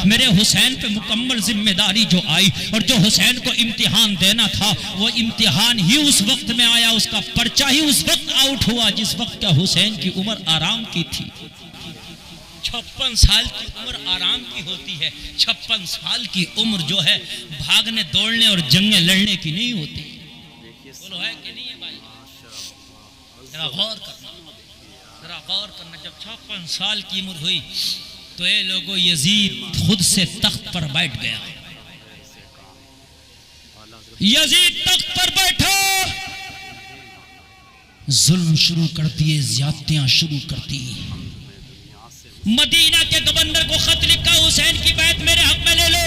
میرے حسین پہ مکمل ذمہ داری جو آئی، اور جو حسین کو امتحان دینا تھا وہ امتحان ہی اس وقت میں آیا، اس کا پرچہ ہی اس وقت آؤٹ ہوا جس وقت کا حسین کی عمر آرام کی تھی۔ 56 سال کی عمر آرام کی ہوتی ہے، 56 سال کی عمر جو ہے بھاگنے دوڑنے اور جنگیں لڑنے کی نہیں ہوتی۔ بولو ہے کہ نہیں ہے بھائی؟ ذرا غور کرنا، ذرا غور کرنا۔ جب 56 سال کی عمر ہوئی تو اے لوگوں یزید خود سے تخت پر بیٹھ گیا۔ یزید تخت پر بیٹھا، ظلم شروع کر دیے، زیادتیاں شروع کر دی۔ مدینہ کے گورنر کو خط لکھا، حسین کی بیعت میرے حق میں لے لو۔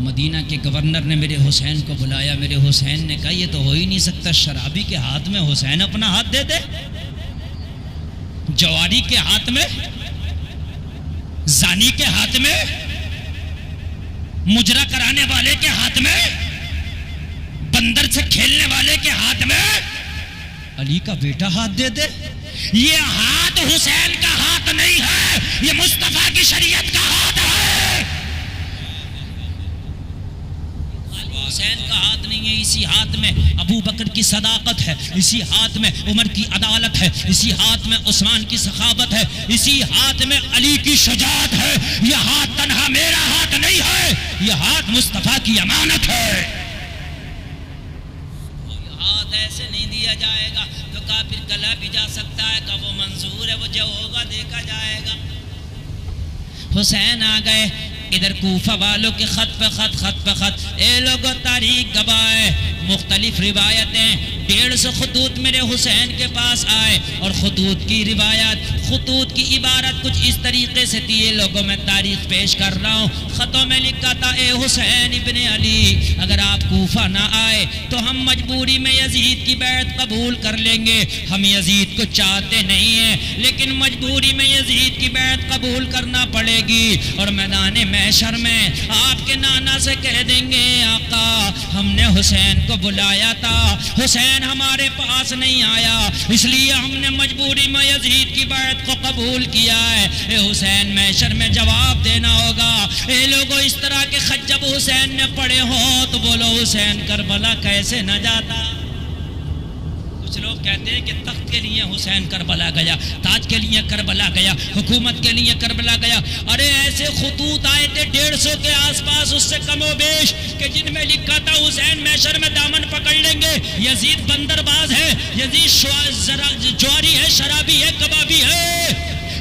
مدینہ کے گورنر نے میرے حسین کو بلایا، میرے حسین نے کہا یہ تو ہو ہی نہیں سکتا، شرابی کے ہاتھ میں حسین اپنا ہاتھ دے دے، جواری کے ہاتھ میں، زانی کے ہاتھ میں، مجرا کرانے والے کے ہاتھ میں، بندر سے کھیلنے والے کے ہاتھ میں علی کا بیٹا ہاتھ دے دے۔ یہ ہاتھ حسین کا ہاتھ نہیں ہے، یہ مصطفیٰ کی شریعت کا ہاتھ ہے۔ حسین کا ہاتھ نہیں ہے، اسی ہاتھ میں ابو بکر کی صداقت ہے، اسی ہاتھ میں عمر کی عدالت ہے، اسی ہاتھ میں عثمان کی سخاوت ہے، اسی ہاتھ میں علی کی شجاعت ہے۔ یہ ہاتھ تنہا میرا ہاتھ نہیں ہے، یہ ہاتھ مصطفیٰ کی امانت ہے۔ ہاتھ ایسے نہیں دیا جائے گا تو کافر گلا بھی جا سکتا ہے، کہ وہ منظور ہے، وہ جو ہوگا دیکھا جائے گا۔ حسین آ گئے، ادھر کوفہ والوں کے خط پہ خط، خط پہ خط۔ اے لوگوں تاریخ گواہ ہے، مختلف روایتیں، 150 خطوط میرے حسین کے پاس آئے، اور خطوط کی روایت، خطوط کی عبارت کچھ اس طریقے سے تھی۔ یہ لوگوں میں تاریخ پیش کر رہا ہوں۔ خطوں میں لکھا تھا، اے حسین ابن علی، اگر آپ کوفہ نہ آئے تو ہم مجبوری میں یزید کی بیعت قبول کر لیں گے۔ ہم یزید کو چاہتے نہیں ہیں، لیکن مجبوری میں یزید کی بیعت قبول کرنا پڑے گی، اور میدان محشر میں آپ کے نانا سے کہہ دیں گے، آقا ہم نے حسین کو بلایا تھا، حسین ہمارے پاس نہیں آیا، اس لیے ہم نے مجبوری میں یزید کی بیعت کو قبول کیا ہے۔ اے حسین محشر میں جواب دینا ہوگا۔ اے لوگوں اس طرح کے خط جب حسین نے پڑھے ہوں تو بولو حسین کربلا کیسے نہ جاتا۔ کچھ لوگ کہتے ہیں کہ تخت کے لیے حسین کربلا گیا، تاج کے لیے کربلا گیا، حکومت کے لیے کربلا گیا۔ ارے ایسے خطوط آئے تھے 150 کے آس پاس، اس سے کم و بیش، کہ جن میں لکھا تھا حسین محشر میں دامن پکڑ لیں گے، یزید بندر باز ہے، یزید جواری ہے، شرابی ہے، کبابی ہے،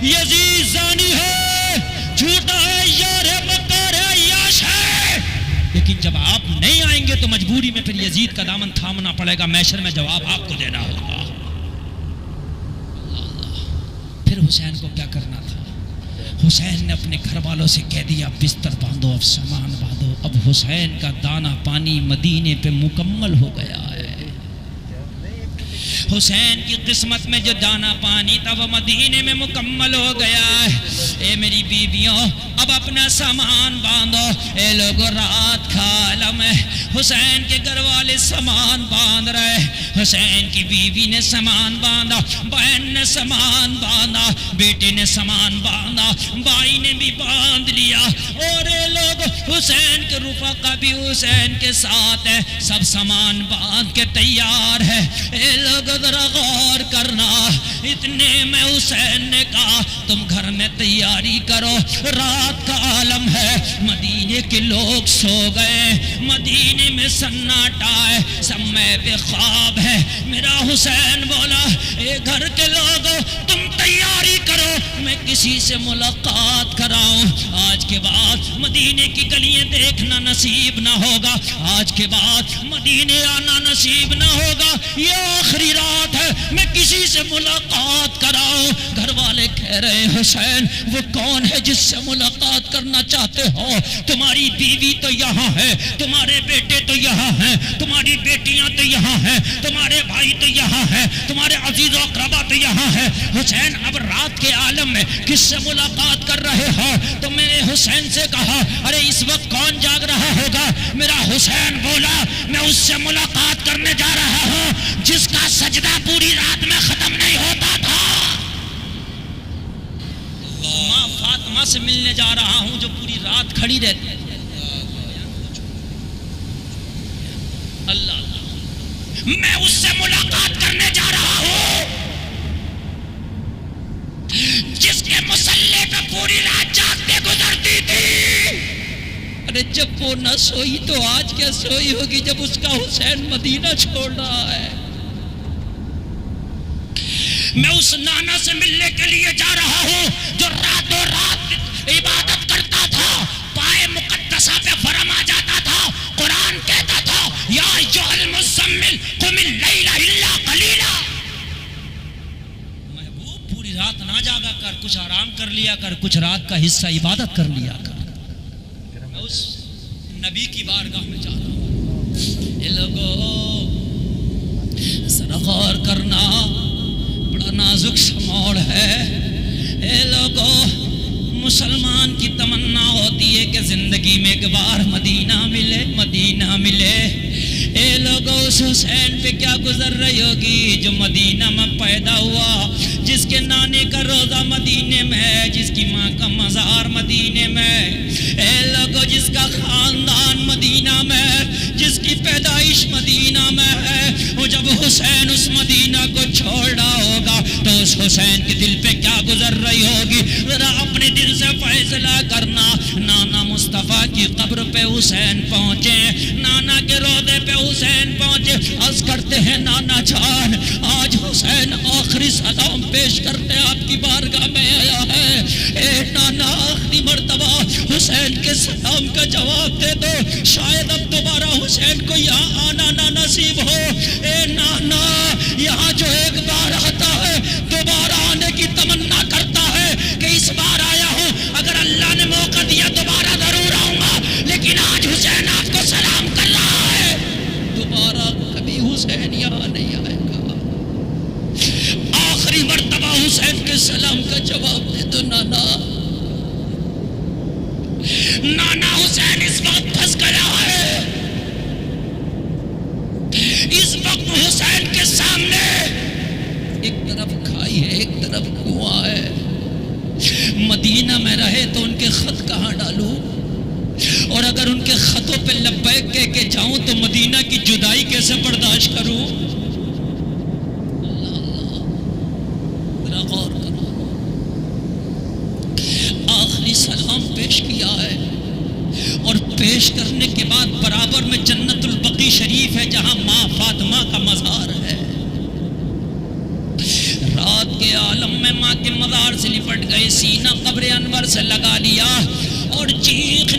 یزید زانی ہے، جھوٹا ہے، یار ہے، مکار ہے، عیاش ہے۔ لیکن جب آپ نہیں آئیں گے تو مجبوری میں پھر یزید کا دامن تھامنا پڑے گا، محشر میں جواب آپ کو دینا ہوگا۔ پھر حسین کو کیا کرنا تھا؟ حسین نے اپنے گھر والوں سے کہہ دیا بستر باندھو، اب سامان باندھو۔ اب حسین کا دانا پانی مدینے پہ مکمل ہو گیا ہے۔ حسین کی قسمت میں جو دانا پانی تھا وہ مدینے میں مکمل ہو گیا ہے۔ اے میری بیویوں اب اپنا سامان باندھو۔ اے لوگوں رات کا عالم ہے، حسین کے گھر والے سامان باندھ رہے، حسین کی بیوی نے سامان باندھا، بہن نے سامان باندھا، بیٹے نے سامان باندھا، بھائی نے بھی باندھ لیا، اور اے لوگ حسین کے رفقا بھی حسین کے ساتھ ہے، سب سامان باندھ کے تیار ہے۔ اے لوگ ذرا غور کرنا، اتنے میں حسین نے کہا تم گھر میں تیاری کرو، رات کا عالم ہے، مدینے کے لوگ سو گئے، مدینے میں سناٹا ہے، سب میں بے خواب ہے۔ میرا حسین بولا اے گھر کے لوگوں تم تیاری کرو، میں کسی سے ملاقات کراؤں، آج کے بعد مدینے کی گلیاں دیکھنا نصیب نہ ہوگا، آج کے بعد مدینے آنا نصیب نہ ہوگا، یہ آخری رات ہے، میں کسی سے ملاقات کراؤں۔ گھر والے کہہ رہے حسین وہ کون ہے جس سے ملاقات کرنا چاہتے ہو؟ تمہاری بیوی تو یہاں ہے، تمہارے بیٹے تو یہاں ہیں، تمہاری بیٹیاں تو یہاں ہیں، تمہارے بھائی تو یہاں ہیں، تمہارے عزیز و اقربا تو یہاں ہیں۔ حسین اب رات کے عالم میں کس سے ملاقات کر رہے ہو؟ تو میں نے حسین سے کہا ارے اس وقت کون جاگ رہا ہوگا؟ میرا حسین بولا میں اس سے ملاقات کرنے جا رہا ہوں جس کا سجدہ پوری رات میں ختم نہیں ہوتا تھا۔ ماں فاطمہ سے ملنے جا رہا ہوں جو پوری رات کھڑی رہتی ہے. اللہ اللہ، میں اس سے ملاقات کرنے جا رہا ہوں جس کے مصلی پہ پوری رات جاگتے گزرتی تھی. ارے جب وہ نہ سوئی تو آج کیا سوئی ہوگی جب اس کا حسین مدینہ چھوڑ رہا ہے. میں اس نانا سے ملنے کے لیے جا رہا ہوں جو راتوں رات عبادت کرتا تھا، پائے مقدسہ پہ فرما جاتا تھا، قرآن کہتا تھا یا ایھا المزمل قم اللیل الا قلیلا. محبوب پوری رات نہ جاگا کر، کچھ آرام کر لیا کر، کچھ رات کا حصہ عبادت کر لیا کر. میں اس نبی کی بارگاہ میں جا رہا ہوں. اے لوگو ذرا غور کرنا، بڑا نازک سا موڑ ہے. اے لوگو مسلمان کی تمنا ہوتی ہے کہ زندگی میں ایک بار مدینہ ملے، مدینہ ملے. اے لوگو اس حسین پہ کیا گزر رہی ہوگی جو مدینہ میں پیدا ہوا، جس کے نانے کا روضہ مدینے میں ہے، جس کی ماں کا مزار مدینے میں. اے لوگو جس کا خاندان مدینہ میں، جس کی پیدائش مدینہ میں ہے، وہ جب حسین اس مدینہ کو چھوڑ رہا ہوگا تو اس حسین کے دل پہ کیا گزر رہی ہوگی. ذرا اپنے دل سے فیصلہ کرنا. نانا مصطفیٰ کی قبر پہ حسین پہنچے، نانا کے روضے پہ حسین پہنچے. عرض کرتے ہیں نانا جان آج حسین آخری سلام پیش کرتے آپ کی بارگاہ میں آیا ہے. اے نانا آخری مرتبہ حسین کے سلام کا جواب دے دو، شاید اب دوبارہ حسین کو یہاں آنا نہ نصیب ہو. اے نانا یہاں جو ایک بار آتا ہے دوبارہ آنے کی تمنا کرتا ہے کہ اس بار آیا ہوں، اگر اللہ نے موقع دیا دوبارہ ضرور آؤں گا، لیکن آج حسین آپ کو سلام کر رہا ہے، دوبارہ کبھی حسین یہاں نہیں آئے گا. آخری مرتبہ حسین کے سلام کا جواب دے دو نانا. نانا حسین اس وقت پھنس گیا ہے. اس وقت حسین کے سامنے ایک طرف کھائی ہے، ایک طرف کنواں ہے. مدینہ میں رہے تو ان کے خط کہاں ڈالوں، اور اگر ان کے خطوں پہ لبیک کہہ کے جاؤں تو مدینہ کی جدائی کیسے برداشت کروں. اللہ اللہ ذرا غور کرو. آخری سلام پیش کیا ہے اور پیش کرنے کے بعد برابر میں جنت البقیع شریف ہے جہاں ماں فاطمہ کا مزار ہے. رات کے عالم میں ماں کے مزار سے لپٹ گئے، سینہ قبر انور سے لگا لیا اور چیخ